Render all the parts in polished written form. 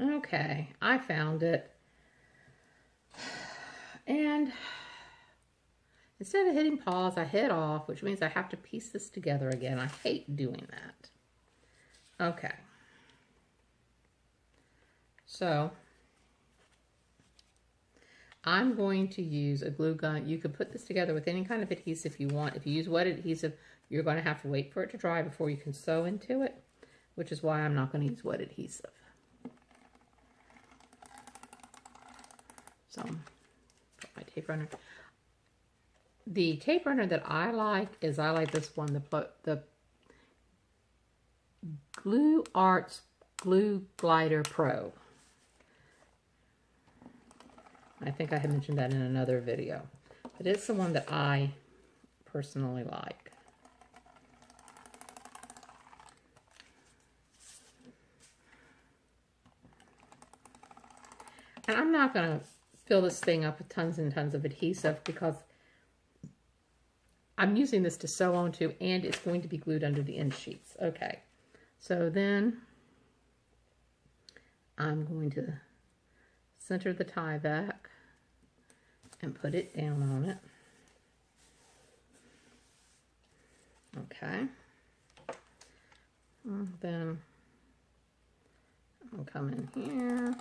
Okay, I found it. And instead of hitting pause, I hit off, which means I have to piece this together again. I hate doing that. Okay. So I'm going to use a glue gun. You could put this together with any kind of adhesive you want. If you use wet adhesive, you're going to have to wait for it to dry before you can sew into it, which is why I'm not going to use wet adhesive. So, put my tape runner. The tape runner that I like is, I like this one, the Glue Arts Glue Glider Pro. I think I had mentioned that in another video, but it's the one that I personally like. And I'm not going to fill this thing up with tons and tons of adhesive because I'm using this to sew onto, and it's going to be glued under the end sheets. Okay, so then I'm going to center the tie back and put it down on it. Okay. And then I'll come in here.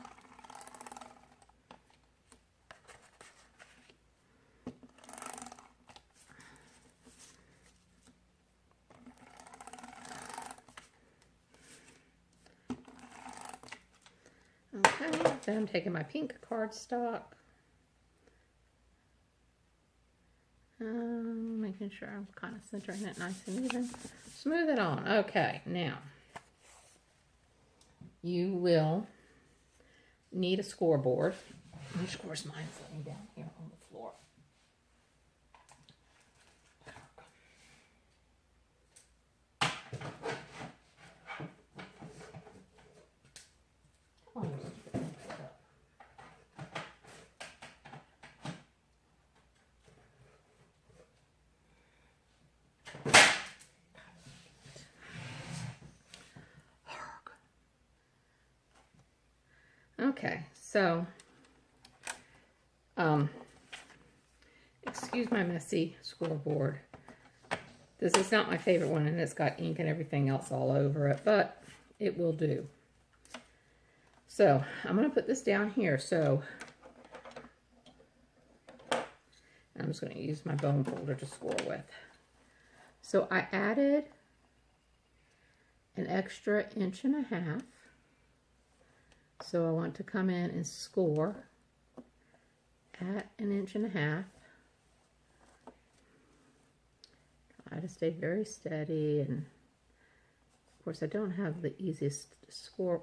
Okay, then I'm taking my pink cardstock. Making sure I'm kind of centering it nice and even. Smooth it on. Okay, now you will need a scoreboard. Which, of course, mine's laying down here on the floor. Okay, so, excuse my messy scoreboard. This is not my favorite one, and it's got ink and everything else all over it, but it will do. So, I'm going to put this down here. So, I'm just going to use my bone folder to score with. So, I added an extra 1.5 inches. So I want to come in and score at 1.5 inches. Try to stay very steady, and of course I don't have the easiest score.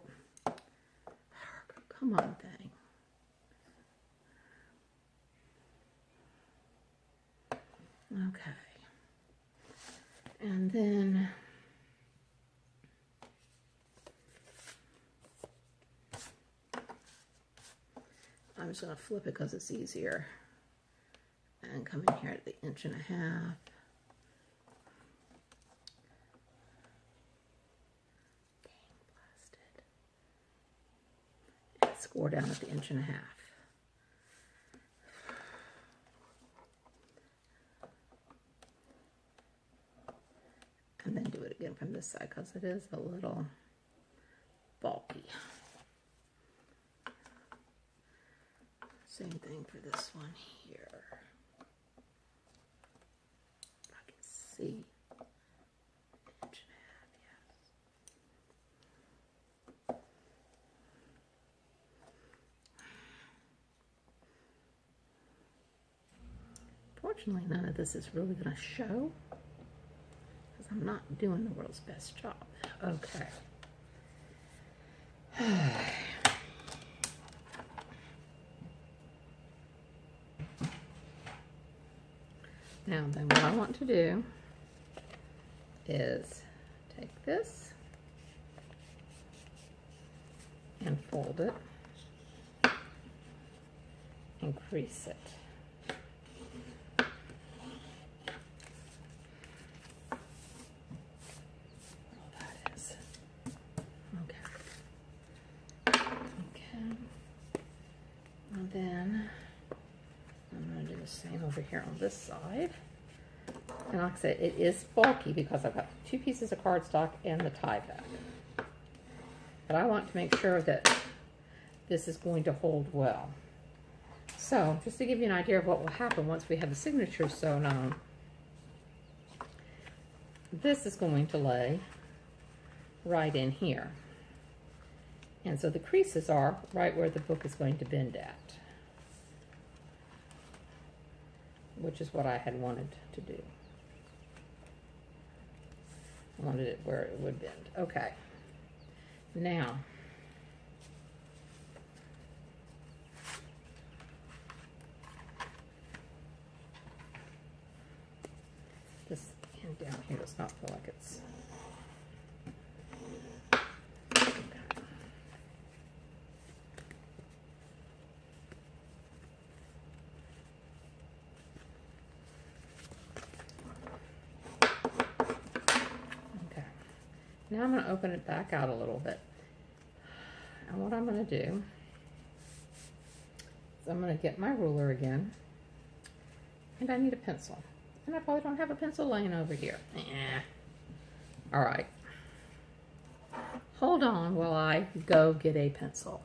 Come on, thing. Okay. And then I'm just going to flip it because it's easier. And come in here at the 1.5 inches. Dang, blasted. And score down at the 1.5 inches. And then do it again from this side because it is a little bulky. Same thing for this one here. If I can see. 1.5 inches, yes. Fortunately, none of this is really going to show because I'm not doing the world's best job. Okay. Now then, what I want to do is take this and fold it and crease it. Oh, that is. Okay. And then I'm going to do the same over here on this side. And like I said, it is bulky because I've got 2 pieces of cardstock and the tie back. But I want to make sure that this is going to hold well. So, just to give you an idea of what will happen once we have the signatures sewn on, this is going to lay right in here. And so the creases are right where the book is going to bend at, which is what I had wanted to do. I wanted it where it would bend. Okay. Now, this end down here does not feel like it's... Now I'm going to open it back out a little bit. And what I'm going to do is I'm going to get my ruler again. And I need a pencil. And I probably don't have a pencil laying over here. All right. Hold on while I go get a pencil.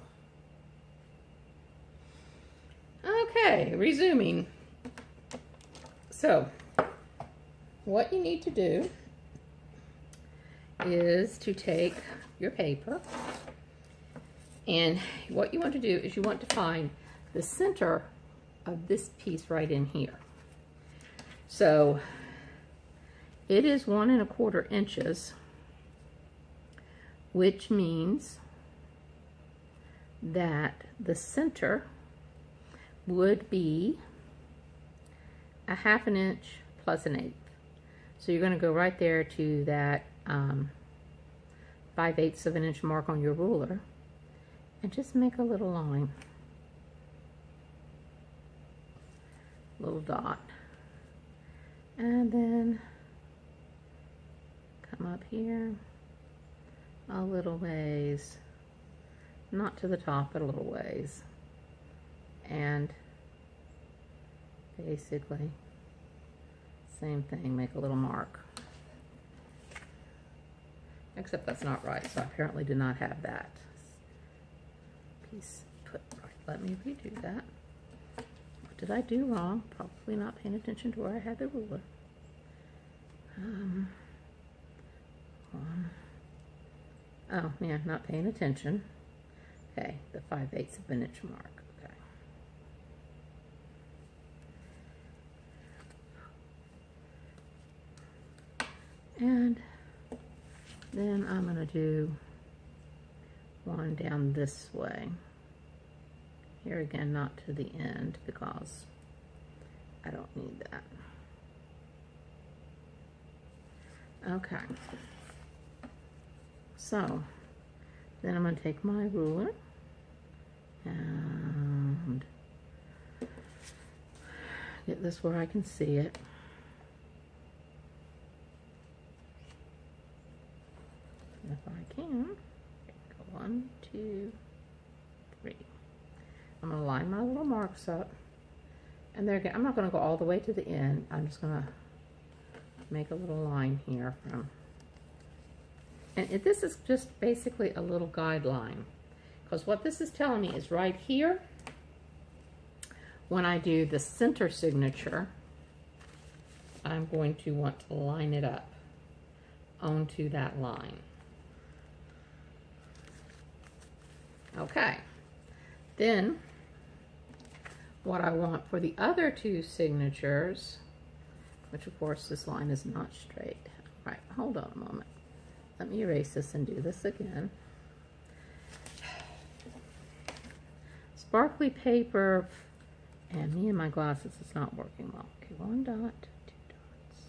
Okay, resuming. So, what you need to do is to take your paper, and what you want to do is you want to find the center of this piece right in here. So it is 1 1/4 inches, which means that the center would be a 1/2 inch plus 1/8. So you're going to go right there to that 5/8 of an inch mark on your ruler and just make a little line, little dot, and then come up here a little ways, not to the top but a little ways, and basically same thing, make a little mark. Except that's not right, so I apparently did not have that piece put right. Let me redo that. What did I do wrong? Probably not paying attention to where I had the ruler. Oh, yeah, not paying attention. Okay, the 5/8 of an inch mark. Okay. And then I'm going to do one down this way. Here again, not to the end because I don't need that. Okay. So, then I'm going to take my ruler and get this where I can see it. And if I can, go 1, 2, 3. I'm going to line my little marks up. And there again, I'm not going to go all the way to the end. I'm just going to make a little line here from. And this is just basically a little guideline. Because what this is telling me is right here, when I do the center signature, I'm going to want to line it up onto that line. Okay, then what I want for the other 2 signatures, which of course this line is not straight. Right, hold on a moment. Let me erase this and do this again. Sparkly paper, and me and my glasses is not working well. Okay, 1 dot, 2 dots.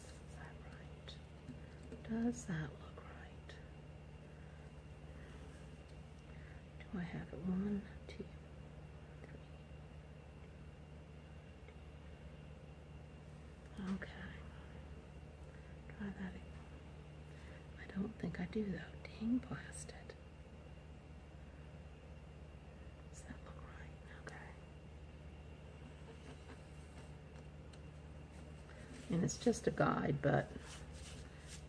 Is that right? Does that look right? Do I have it? 1, 2, 3. Okay. Try that again. I don't think I do though. Dang blasted. mean, it's just a guide, but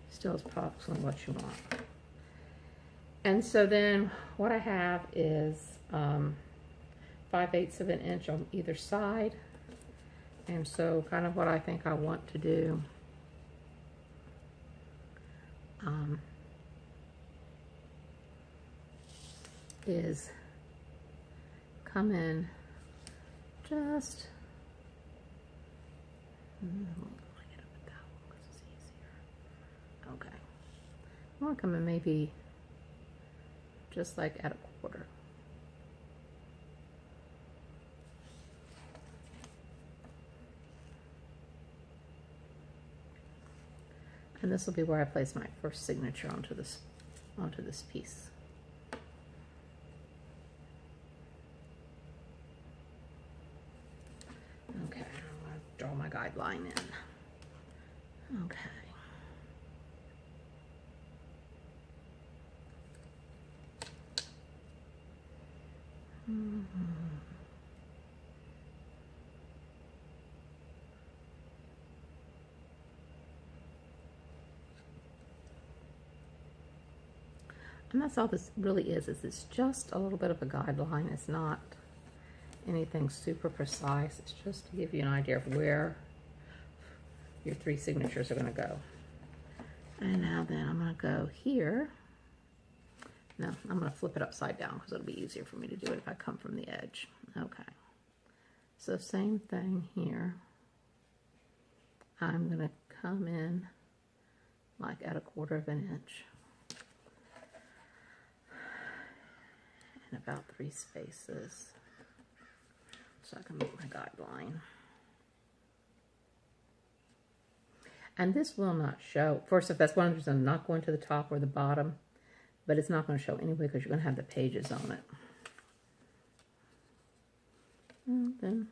still it's approximately what you want. And so then what I have is 5/8 of an inch on either side. And so kind of what I think I want to do is come in just okay. I want to come in maybe just like at a quarter. And this will be where I place my first signature onto this piece. Okay, I'm going to draw my guideline in. Okay. And that's all this really is it's just a little bit of a guideline. It's not anything super precise. It's just to give you an idea of where your 3 signatures are going to go. And now then I'm going to go here. No, I'm going to flip it upside down because it'll be easier for me to do it if I come from the edge. Okay. So same thing here. I'm going to come in like at a quarter of an inch. And about 3 spaces. So I can make my guideline. And this will not show. First, if that's one of the reasons I'm not going to the top or the bottom, but it's not going to show anyway because you're going to have the pages on it. And then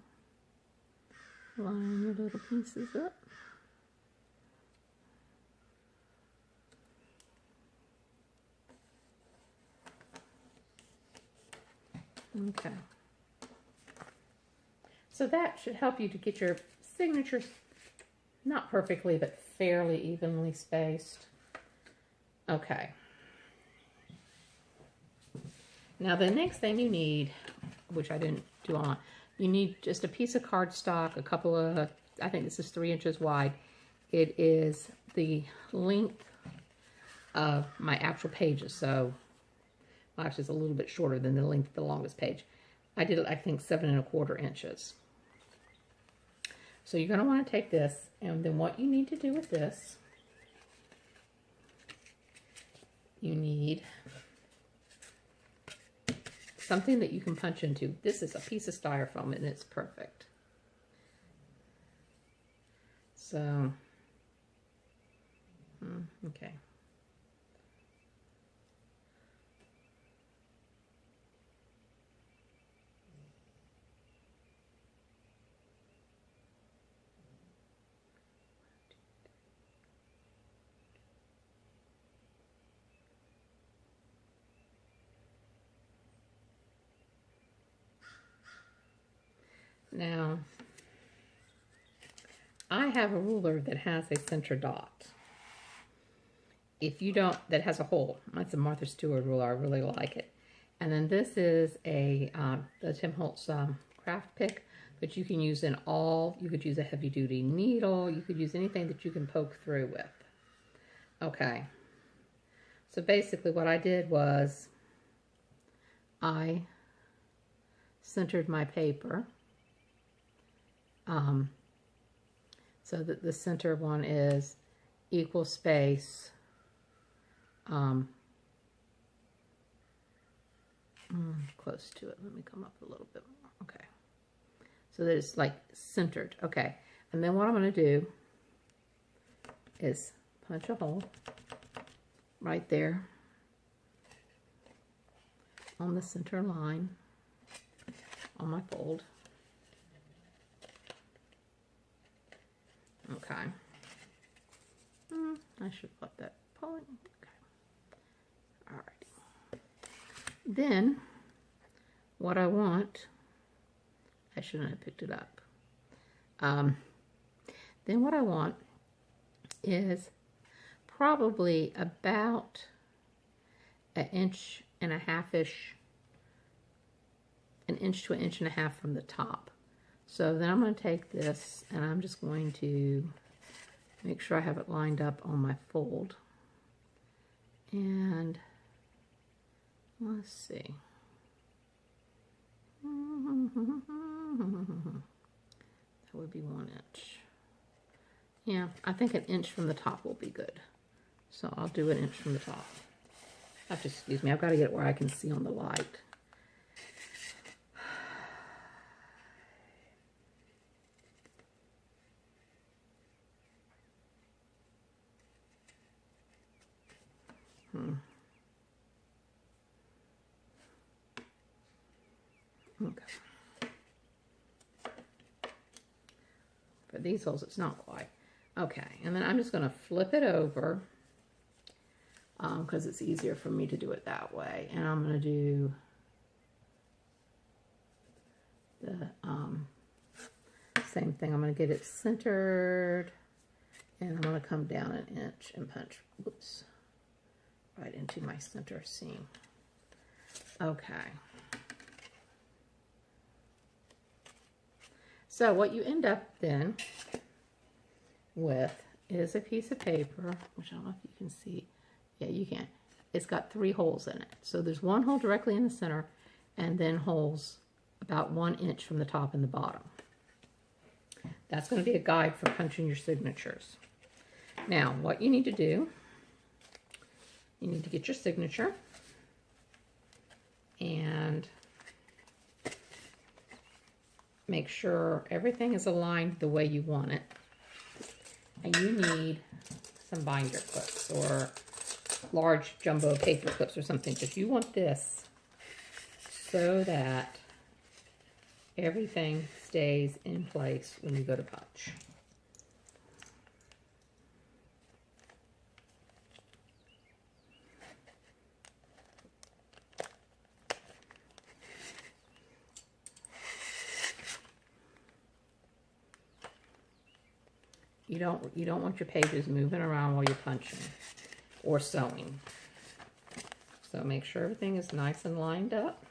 line your little pieces up. Okay. So that should help you to get your signatures not perfectly, but fairly evenly spaced. Okay. Now the next thing you need, which I didn't do on, you need just a piece of cardstock, a couple of, I think this is 3 inches wide. It is the length of my actual pages. So, well, actually it's a little bit shorter than the length of the longest page. I did, I think, 7 1/4 inches. So you're going to want to take this, and then what you need to do with this, you need something that you can punch into. This is a piece of styrofoam, and it's perfect. So, okay. Now, I have a ruler that has a center dot. If you don't, that has a hole. That's a Martha Stewart ruler. I really like it. And then this is a the Tim Holtz craft pick, but you can use in all. You could use a heavy duty needle. You could use anything that you can poke through with. Okay. So basically, what I did was I centered my paper. So that the center one is equal space, close to it. Let me come up a little bit more. Okay. So that it's like centered. Okay. And then what I'm going to do is punch a hole right there on the center line on my fold. Okay. I should let that point. Okay. All right. Then, what I want, I shouldn't have picked it up. Then what I want is probably about 1.5 inches-ish, 1 inch to 1.5 inches from the top. So then I'm going to take this and I'm just going to make sure I have it lined up on my fold. And let's see. That would be 1 inch. Yeah, I think 1 inch from the top will be good. So I'll do 1 inch from the top. Have to excuse me, I've got to get it where I can see on the light. Okay. For these holes, it's not quite. Okay, and then I'm just going to flip it over because it's easier for me to do it that way. And I'm going to do the same thing. I'm going to get it centered, and I'm going to come down 1 inch and punch, whoops, right into my center seam. Okay. So what you end up then with is a piece of paper, which I don't know if you can see. Yeah, you can. It's got 3 holes in it. So there's 1 hole directly in the center, and then holes about 1 inch from the top and the bottom. That's going to be a guide for punching your signatures. Now, what you need to do, you need to get your signature, and make sure everything is aligned the way you want it. And you need some binder clips or large jumbo paper clips or something, because you want this so that everything stays in place when you go to punch. You don't want your pages moving around while you're punching or sewing. So make sure everything is nice and lined up.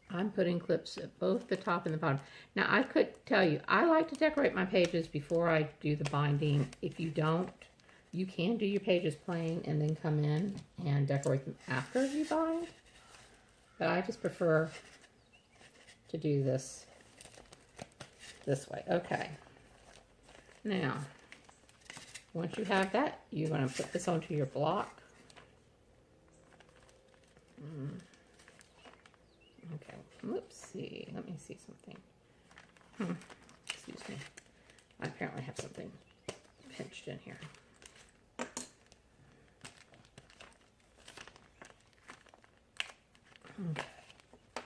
I'm putting clips at both the top and the bottom. Now I could tell you, I like to decorate my pages before I do the binding. If you don't, you can do your pages plain and then come in and decorate them after you bind. But I just prefer to do this way. Okay. Now, once you have that, you're going to put this onto your block. Okay. Whoopsie. Let me see something. Excuse me. I apparently have something pinched in here. Okay.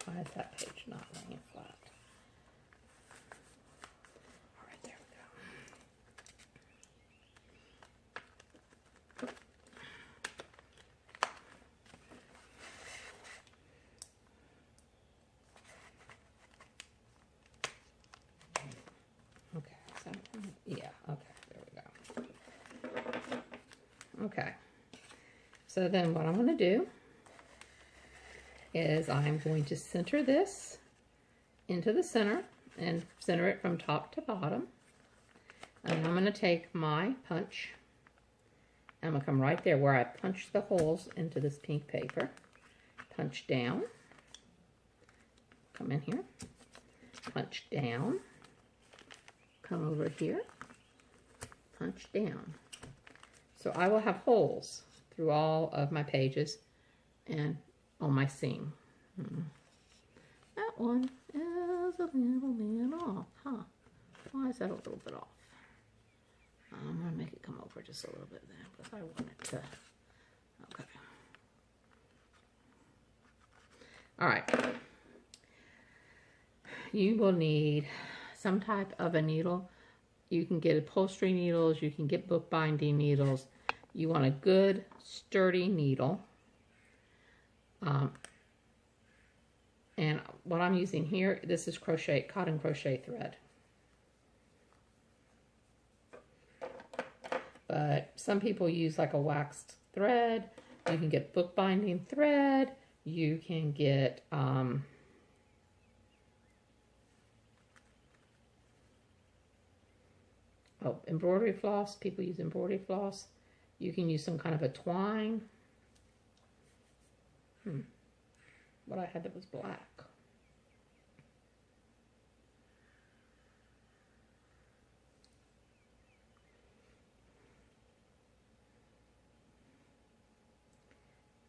Why is that page not laying flat? All right, there we go. Okay, so, yeah, okay, there we go. Okay, so then what I'm going to do is I'm going to center this into the center and center it from top to bottom. And I'm going to take my punch. I'm going to come right there where I punched the holes into this pink paper. Punch down. Come in here. Punch down. Come over here. Punch down. So I will have holes through all of my pages and on my seam. That one is a little bit off, huh? Why is that a little bit off? I'm going to make it come over just a little bit then, because I want it to, okay. All right. You will need some type of a needle. You can get upholstery needles, you can get bookbinding needles. You want a good, sturdy needle. And what I'm using here, this is cotton crochet thread. But some people use like a waxed thread. You can get bookbinding thread. You can get embroidery floss. People use embroidery floss. You can use some kind of a twine. What I had that was black.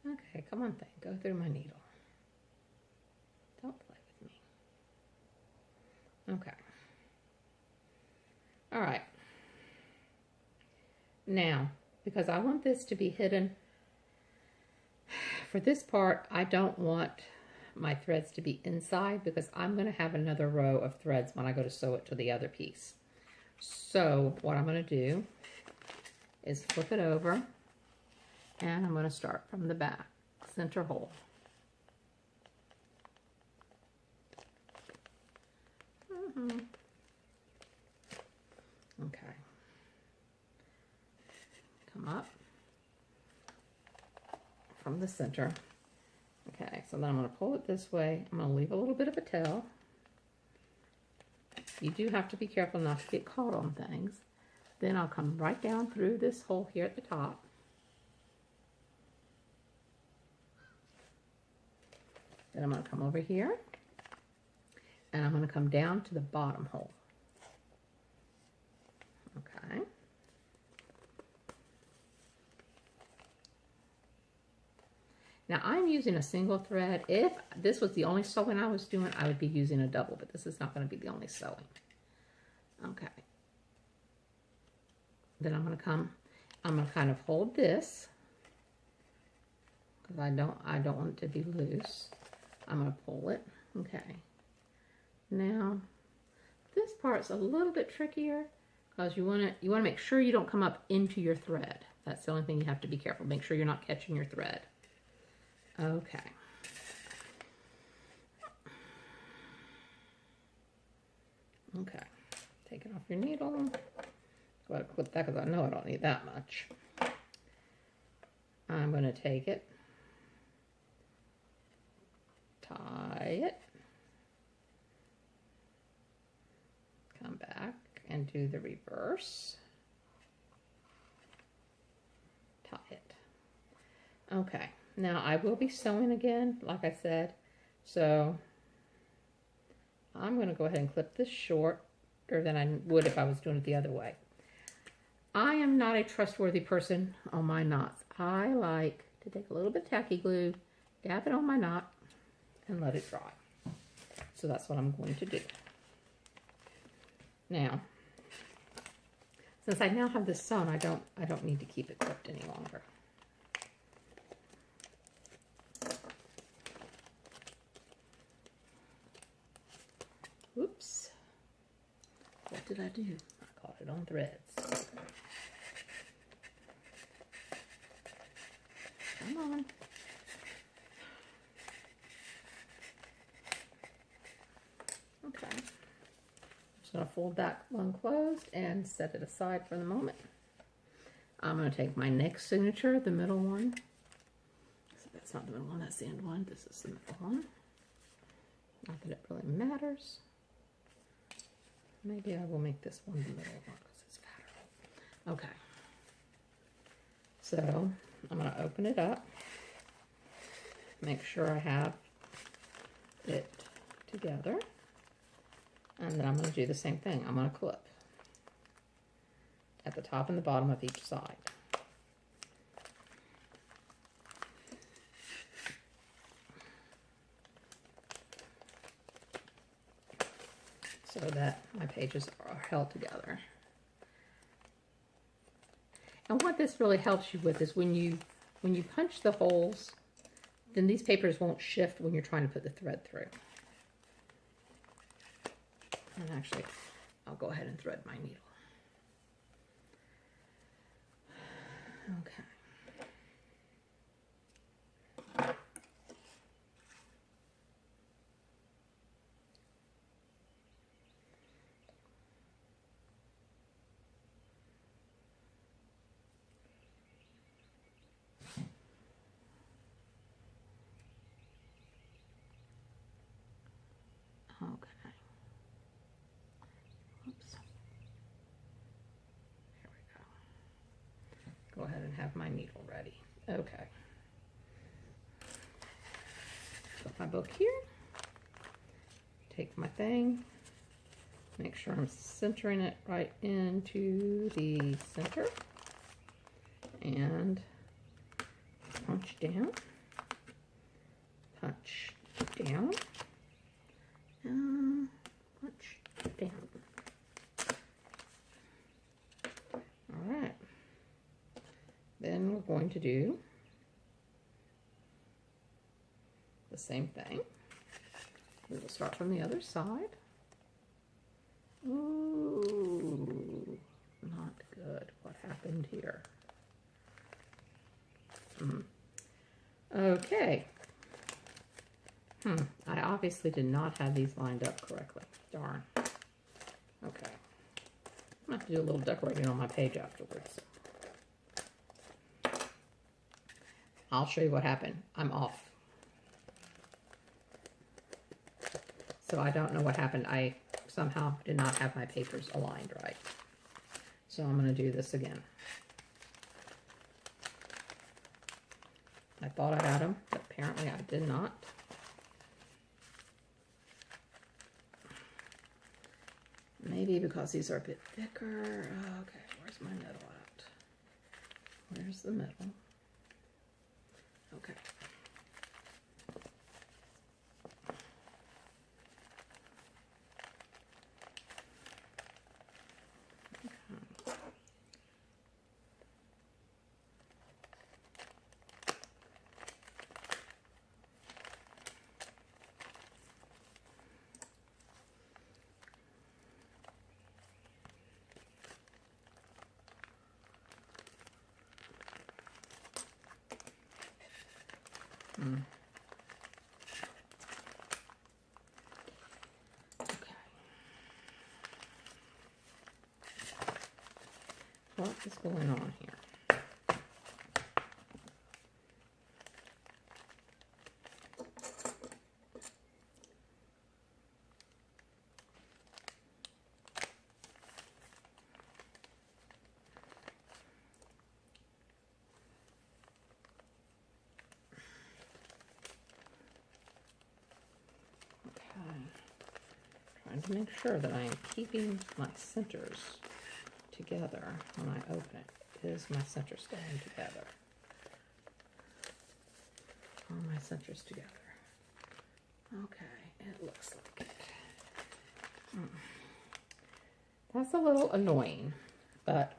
Okay, come on thing, go through my needle. Don't play with me. Okay. All right. Now, because I want this to be hidden, for this part, I don't want my threads to be inside because I'm going to have another row of threads when I go to sew it to the other piece. So what I'm going to do is flip it over, and I'm going to start from the back, center hole. Okay. Come up from the center. Okay, so then I'm going to pull it this way. I'm going to leave a little bit of a tail. You do have to be careful not to get caught on things. Then I'll come right down through this hole here at the top. Then I'm going to come over here, and I'm going to come down to the bottom hole. Okay. Now I'm using a single thread. If this was the only sewing I was doing, I would be using a double, but this is not going to be the only sewing. Okay. Then I'm going to kind of hold this because I don't want it to be loose. I'm going to pull it. Okay. Now this part's a little bit trickier because you want to make sure you don't come up into your thread. That's the only thing you have to be careful. Make sure you're not catching your thread. Okay. Okay. Take it off your needle. Go ahead and clip that because I know I don't need that much. I'm going to take it, tie it, come back and do the reverse, tie it. Okay. Now I will be sewing again, like I said, so I'm going to go ahead and clip this shorter than I would if I was doing it the other way. I am not a trustworthy person on my knots. I like to take a little bit of tacky glue, dab it on my knot, and let it dry. So that's what I'm going to do. Now, since I now have this sewn, I don't need to keep it clipped any longer. Oops. What did I do? I caught it on threads. Come on. Okay. I'm just going to fold that one closed and set it aside for the moment. I'm going to take my next signature, the middle one. So that's not the middle one, that's the end one. This is the middle one. Not that it really matters. Maybe I will make this one the middle one because it's fatter. Okay. So I'm going to open it up. Make sure I have it together. And then I'm going to do the same thing. I'm going to clip at the top and the bottom of each side. So that my pages are held together. And what this really helps you with is when you punch the holes, then these papers won't shift when you're trying to put the thread through. And actually, I'll go ahead and thread my needle. Okay. have my needle ready. Okay. Put my book here. Take my thing. Make sure I'm centering it right into the center. And punch down. Punch down. Punch down. All right. Then we're going to do the same thing. We will start from the other side. Ooh, not good. What happened here? Okay. I obviously did not have these lined up correctly. Darn. Okay. I'm going to have to do a little decorating on my page afterwards. I'll show you what happened. I'm off. So I don't know what happened. I somehow did not have my papers aligned right. So I'm going to do this again. I thought I had them, but apparently I did not. Maybe because these are a bit thicker. Okay, where's my middle at? Where's the middle? Okay. Okay. What is going on here? Trying to make sure that I am keeping my centers together when I open it. Is my center staying together? Are my centers together? Okay, it looks like it. That's a little annoying, but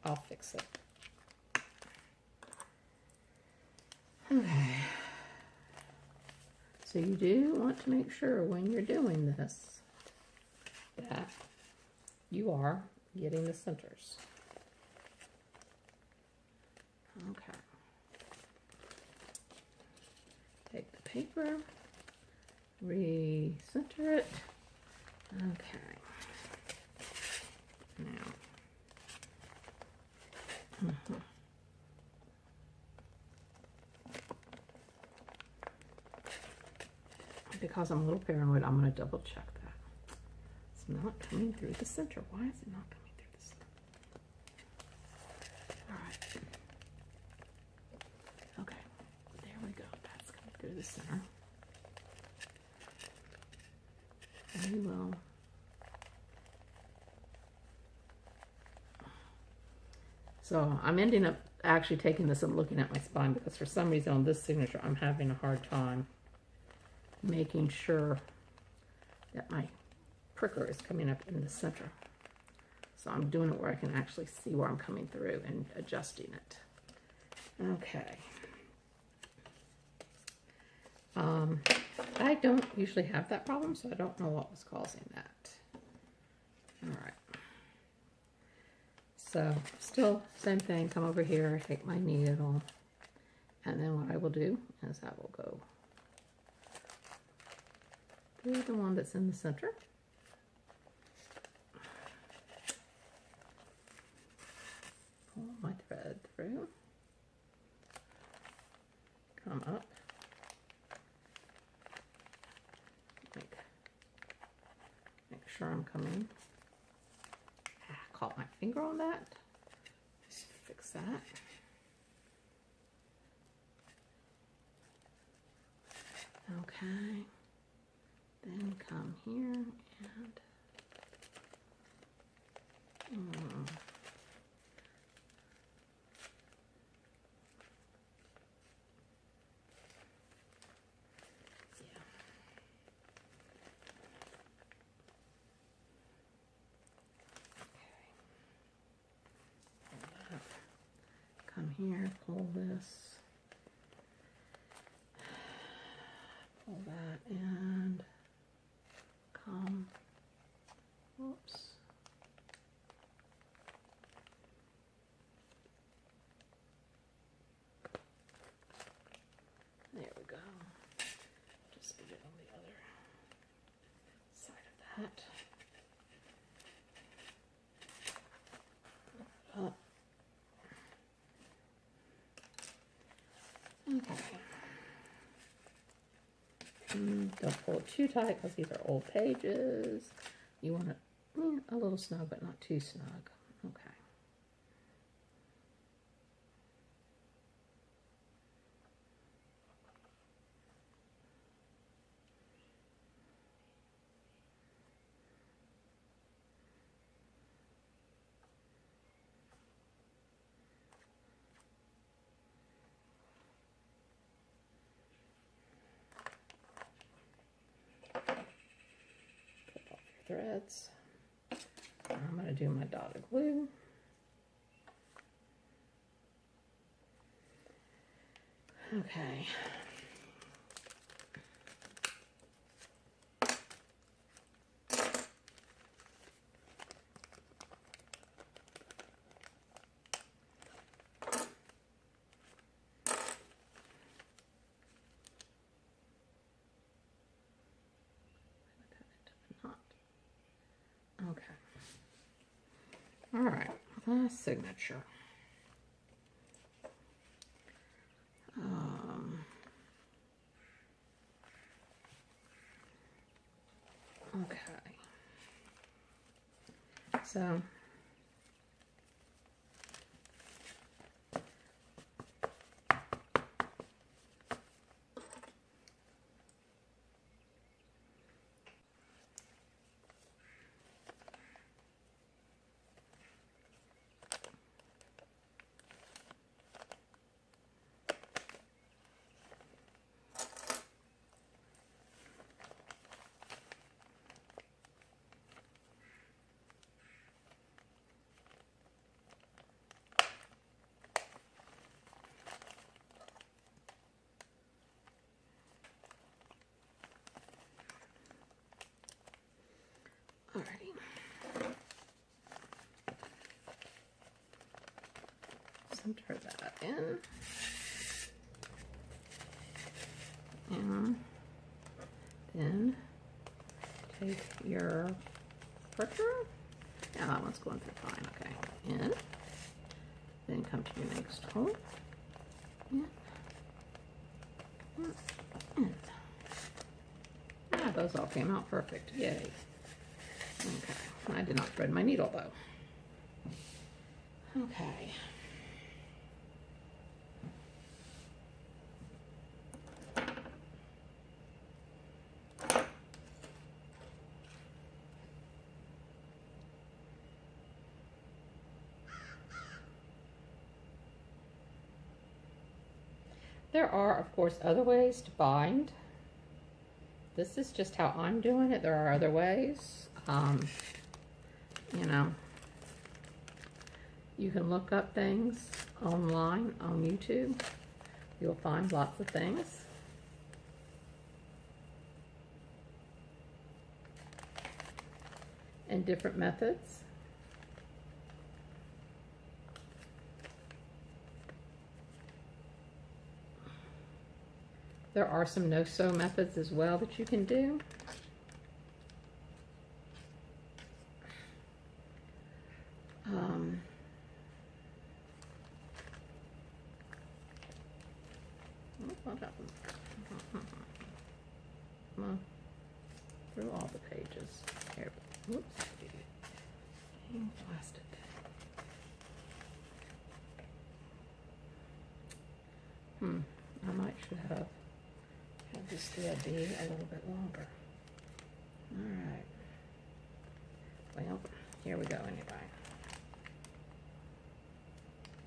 I'll fix it. Okay. So you do want to make sure when you're doing this that you are getting the centers. Okay. Take the paper, recenter it. Okay. Now. Because I'm a little paranoid, I'm going to double check that. It's not coming through the center. Why is it not coming through the center? All right. Okay. There we go. That's coming through the center. And we will. So I'm ending up actually taking this and looking at my spine because for some reason on this signature I'm having a hard time making sure that my pricker is coming up in the center. So I'm doing it where I can actually see where I'm coming through and adjusting it. Okay. I don't usually have that problem, so I don't know what was causing that. All right. So still same thing, come over here, take my needle, and then what I will do is I will go through the one that's in the center. Pull my thread through. Come up. Make sure I'm coming back caught my finger on that. Let's fix that. Okay. Then come here and come here, pull this, pull that, and come, whoops. There we go. Just put it on the other side of that. Up. Okay. Don't pull it too tight because these are old pages. You want it a little snug, but not too snug. Okay. Threads. I'm going to do my dotted glue. Okay. Okay. All right, last signature. Okay. So alrighty. Center that in. And then take your printer. Yeah, that one's going through fine. Okay. In. Then come to your next hole. In. In. Yeah, those all came out perfect. Yay. Okay. I did not thread my needle though. Okay. There are, of course, other ways to bind. This is just how I'm doing it. There are other ways. You know, you can look up things online on YouTube. You'll find lots of things. And different methods. There are some no-sew methods as well that you can do. What happened? Well, through all the pages. Here, whoops. Blasted. I might should have had this thread be a little bit longer. Alright. Well, here we go anyway.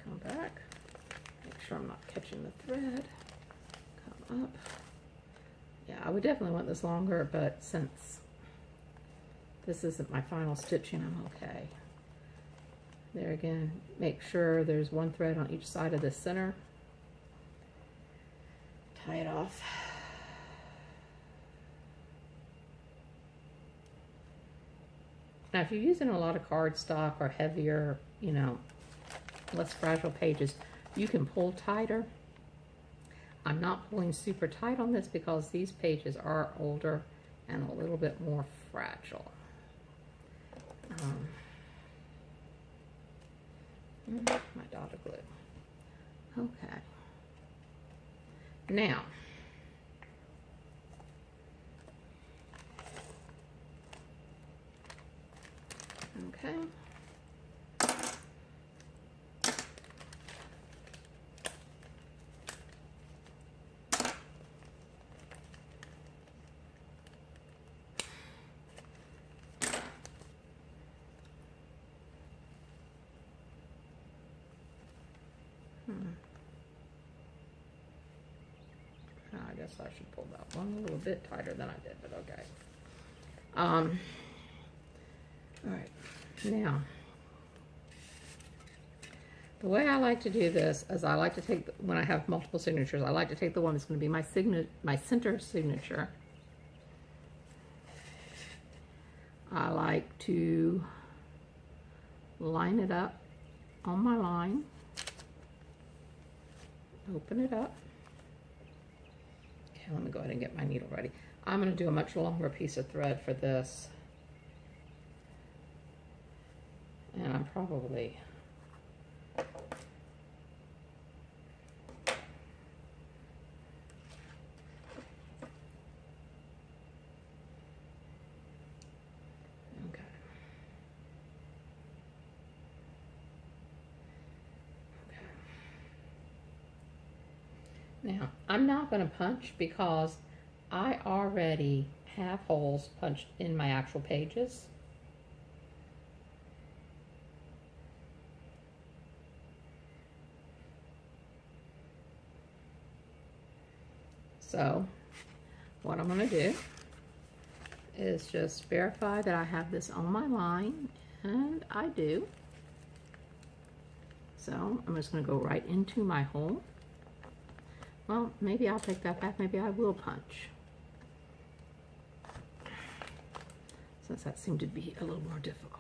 Come back. Make sure I'm not catching the thread. Come up. Yeah, I would definitely want this longer, but since this isn't my final stitching, I'm okay. There again, make sure there's one thread on each side of the center. Tie it off. Now, if you're using a lot of cardstock or heavier, you know, less fragile pages, you can pull tighter. I'm not pulling super tight on this because these pages are older and a little bit more fragile. My dot of glue. Okay. Now, okay. I guess I should pull that one a little bit tighter than I did, but okay. All right, now, the way I like to do this is I like to take, when I have multiple signatures, I like to take the one that's going to be my center signature. I like to line it up on my line, open it up. Okay, let me go ahead and get my needle ready. I'm going to do a much longer piece of thread for this. And I'm probably now, I'm not going to punch because I already have holes punched in my actual pages. So, what I'm going to do is just verify that I have this on my line, and I do. So, I'm just going to go right into my hole. Well, maybe I'll take that back. Maybe I will punch, since that seemed to be a little more difficult.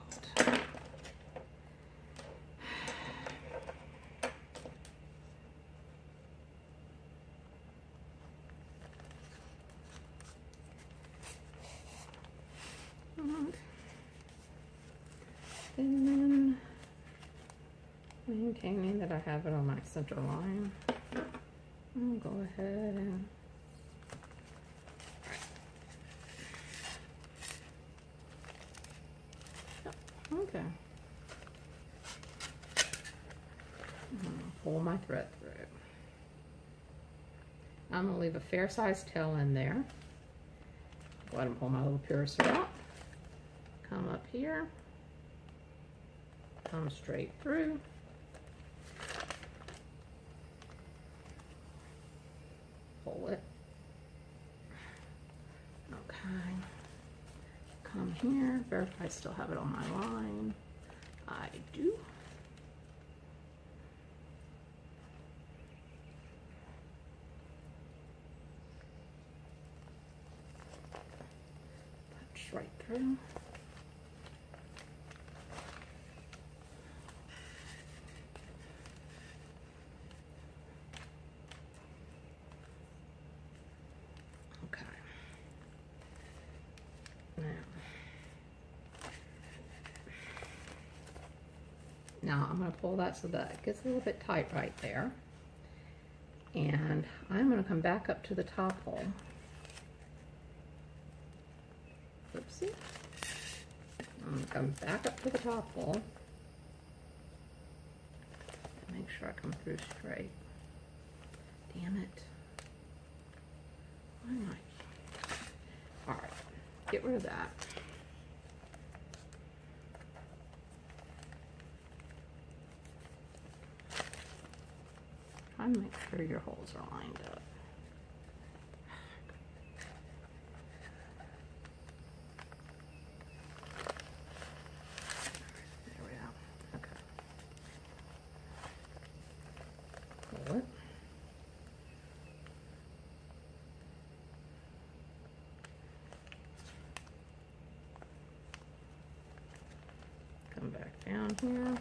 And then, maintaining that I have it on my center line, I'll go ahead and okay. Pull my thread through. I'm going to leave a fair sized tail in there. Go ahead and pull my little piercer out. Come up here. Come straight through. Pull it. Okay. Come here. Verify I still have it on my line. I do. Punch right through. Now I'm going to pull that so that it gets a little bit tight right there. And I'm going to come back up to the top hole. Oopsie. I'm going to come back up to the top hole. Make sure I come through straight. damn it. Why am I? All right, get rid of that. Try and make sure your holes are lined up. There we go. Okay. Pull it. Come back down here.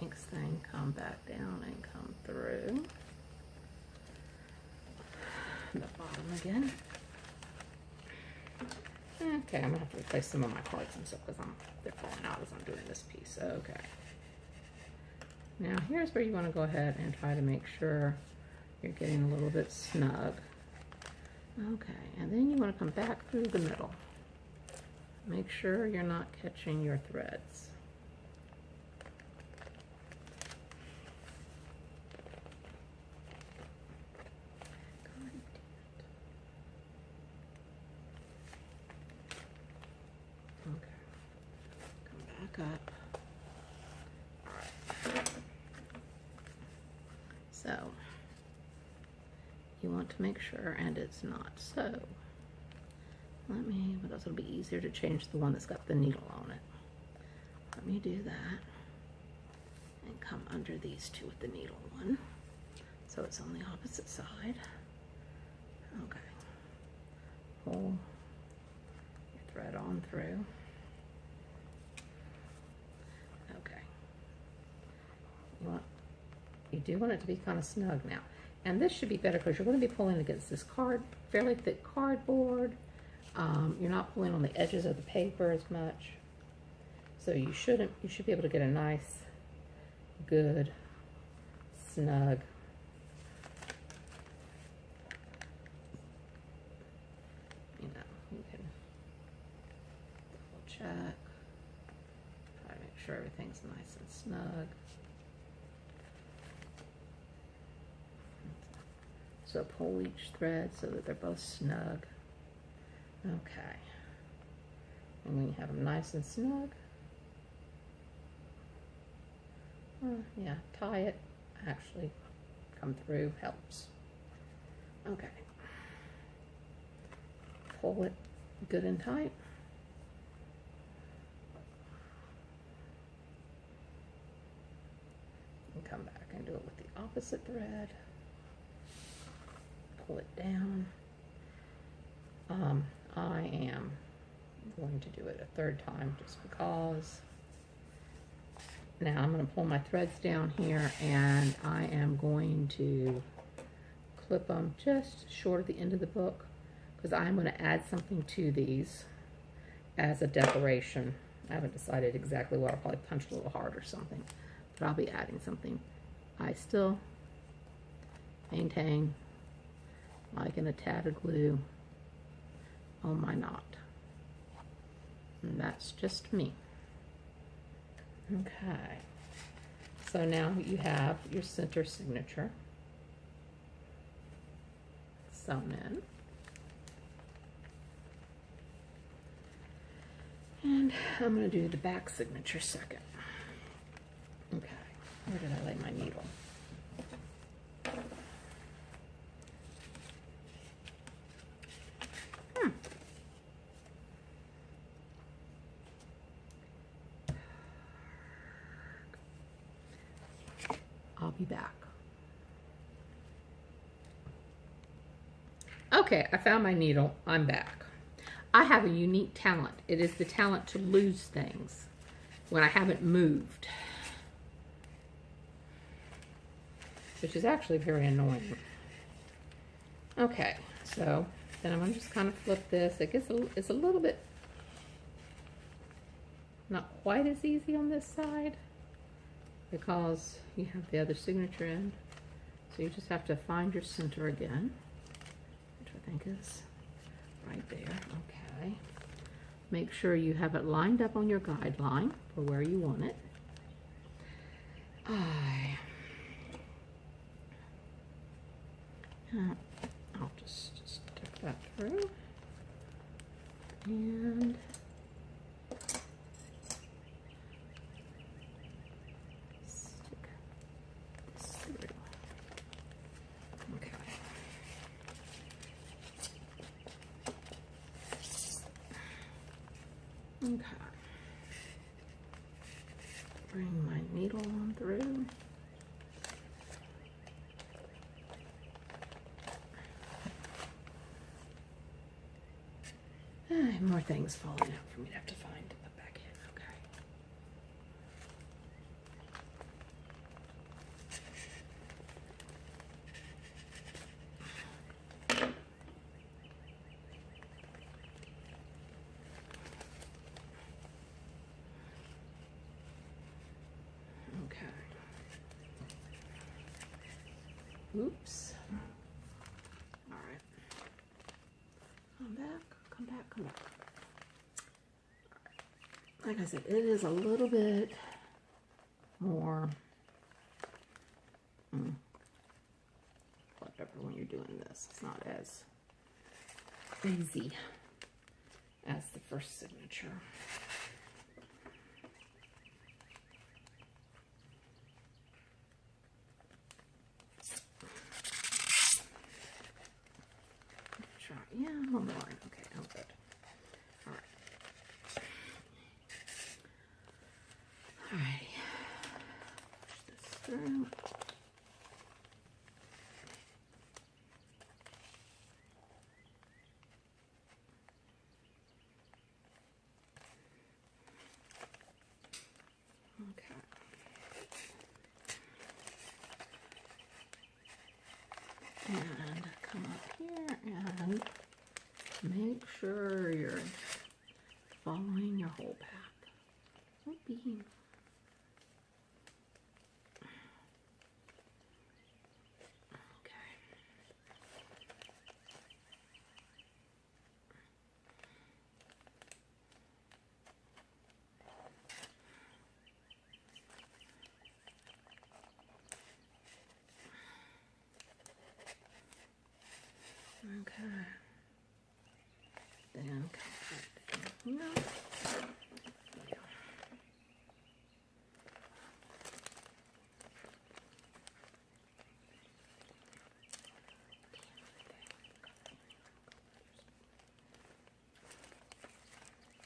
Next thing, come back down and come through the bottom again. Okay, I'm gonna have to replace some of my cards and stuff because they're falling out as I'm doing this piece. Okay. Now here's where you want to go ahead and try to make sure you're getting a little bit snug. Okay, and then you want to come back through the middle. Make sure you're not catching your threads. Up. All right. So you want to make sure, and it's not. So let me, but it'll be easier to change the one that's got the needle on it. Let me do that and come under these two with the needle one. So it's on the opposite side. Okay. Pull your thread on through. You do want it to be kind of snug now. And this should be better because you're going to be pulling against this fairly thick cardboard. You're not pulling on the edges of the paper as much. So you should be able to get a nice, good, snug you can double check. Try to make sure everything's nice and snug. So pull each thread so that they're both snug. Okay. And when you have them nice and snug, yeah, tie it. Actually, come through helps. Okay. Pull it good and tight. And come back and do it with the opposite thread. Pull it down. I am going to do it a third time just because. Now I'm going to pull my threads down here and I am going to clip them just short of the end of the book because I'm going to add something to these as a decoration. I haven't decided exactly what. I'll probably punch a little hard or something, but I'll be adding something. I still maintain liking a tad of glue on my knot. And that's just me. Okay. So now you have your center signature sewn in. And I'm going to do the back signature second. Okay. Where did I lay my needle? I'll be back. Okay, I found my needle. I'm back. I have a unique talent. It is the talent to lose things when I haven't moved, which is actually very annoying. Okay, so then I'm going to just kind of flip this. It's a little bit not quite as easy on this side because you have the other signature end. So you just have to find your center again, which I think is right there. Okay. Make sure you have it lined up on your guideline for where you want it. I'll just stick that through. And stick this through. Okay. Okay. Bring my needle on through. More things falling out for me to have to find to put back in. Okay. Oops. All right. Come back, come back, come back. Like I said, it is a little bit more whatever when you're doing this. It's not as easy as the first signature. Try, yeah, one more. Okay, I'm good. All right. All right. Push this through. Okay. And come up here and make sure you're following your whole path. Whoopee. Okay. Okay. Then come back down here. Yeah.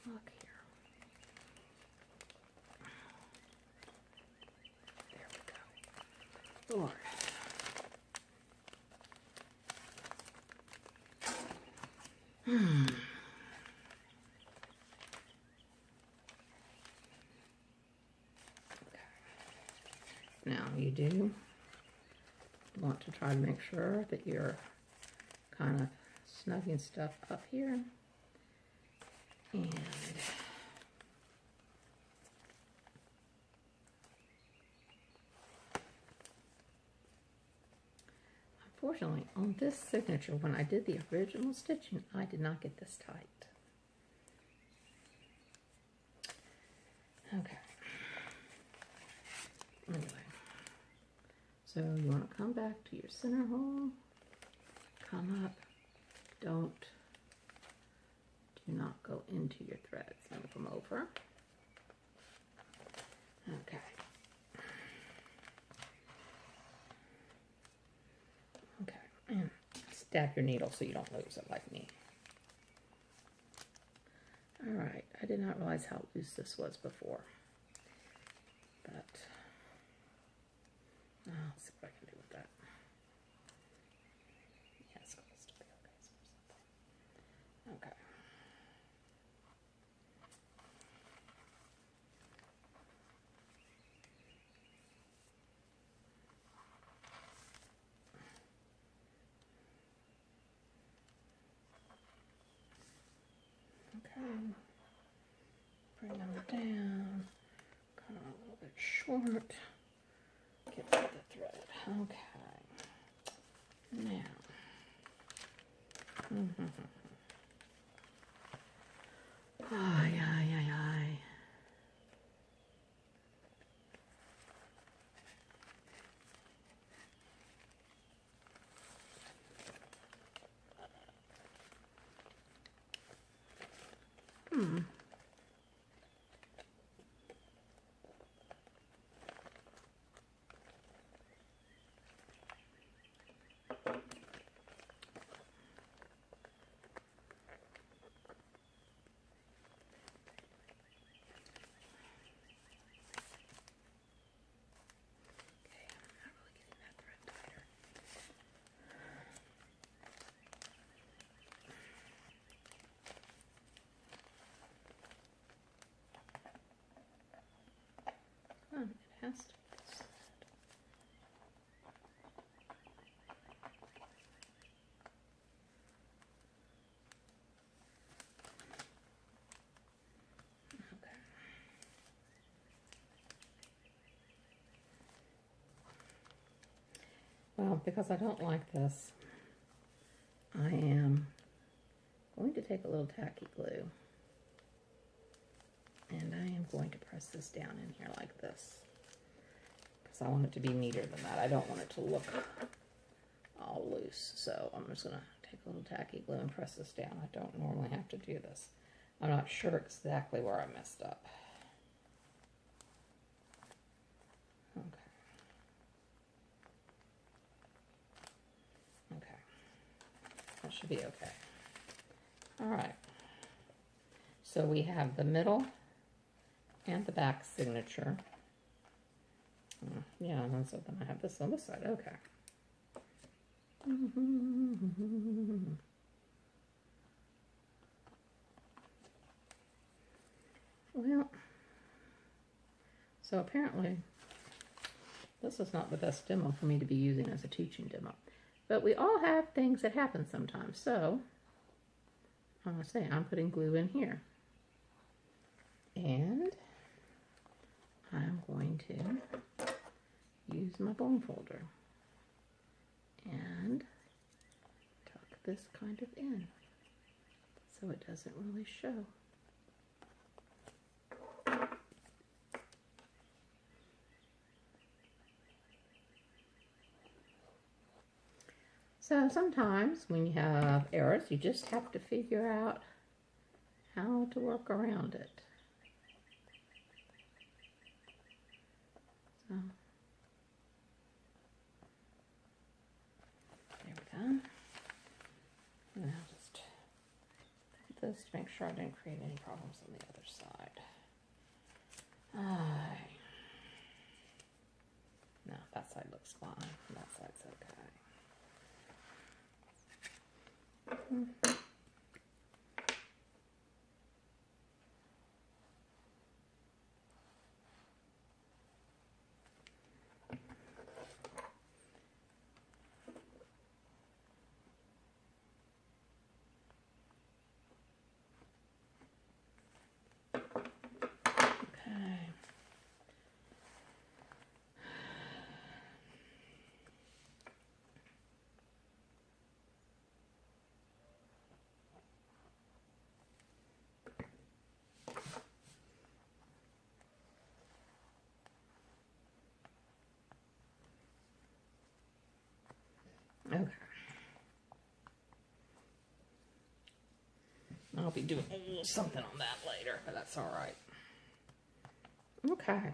Look here. There we go. Lord. Now you do want to try to make sure that you're kind of snugging stuff up here. And unfortunately, on this signature, when I did the original stitching, I did not get this tight. Okay. Anyway, so you want to come back to your center hole, come up, do not go into your threads, move them over. Okay. Okay, and stab your needle so you don't lose it like me. All right, I did not realize how loose this was before, but I'll see what I can do with that. Yeah, it's supposed to be okay. Okay. Okay. Bring them down. Kind of a little bit short. Get rid of the thread. Okay. Now. Ay, ay, ay, ay. It has to. Okay. Well, because I don't like this, I am going to take a little tacky glue. And I am going to press this down in here like this, because I want it to be neater than that. I don't want it to look all loose. So I'm just going to take a little tacky glue and press this down. I don't normally have to do this. I'm not sure exactly where I messed up. Okay. Okay. That should be okay. All right. So we have the middle and the back signature. Yeah, and so then I have this on this side. Okay. Well, so apparently this is not the best demo for me to be using as a teaching demo. But we all have things that happen sometimes. So I'm going to say I'm putting glue in here. And I'm going to use my bone folder and tuck this kind of in so it doesn't really show. So sometimes when you have errors, you just have to figure out how to work around it. So there we go. And I'll just put this to make sure I didn't create any problems on the other side. No, that side looks fine. That side's okay. Okay. I'll be doing a little something on that later, but that's all right. Okay.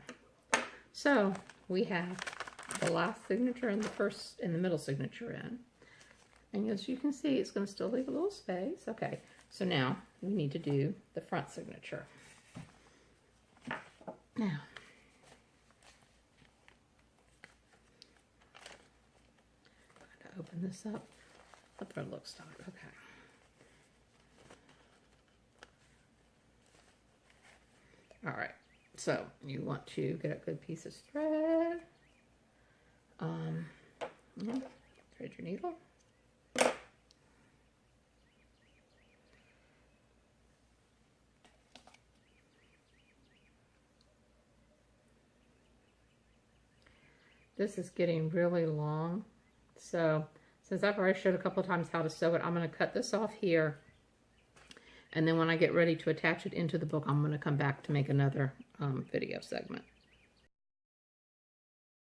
So we have the last signature and the middle signature in. And as you can see, it's going to still leave a little space. Okay. So now we need to do the front signature. Now, open this up. Let the look start. Okay. All right. So you want to get a good piece of thread. Thread your needle. This is getting really long. So since I've already showed a couple of times how to sew it, I'm going to cut this off here. And then when I get ready to attach it into the book, I'm going to come back to make another video segment.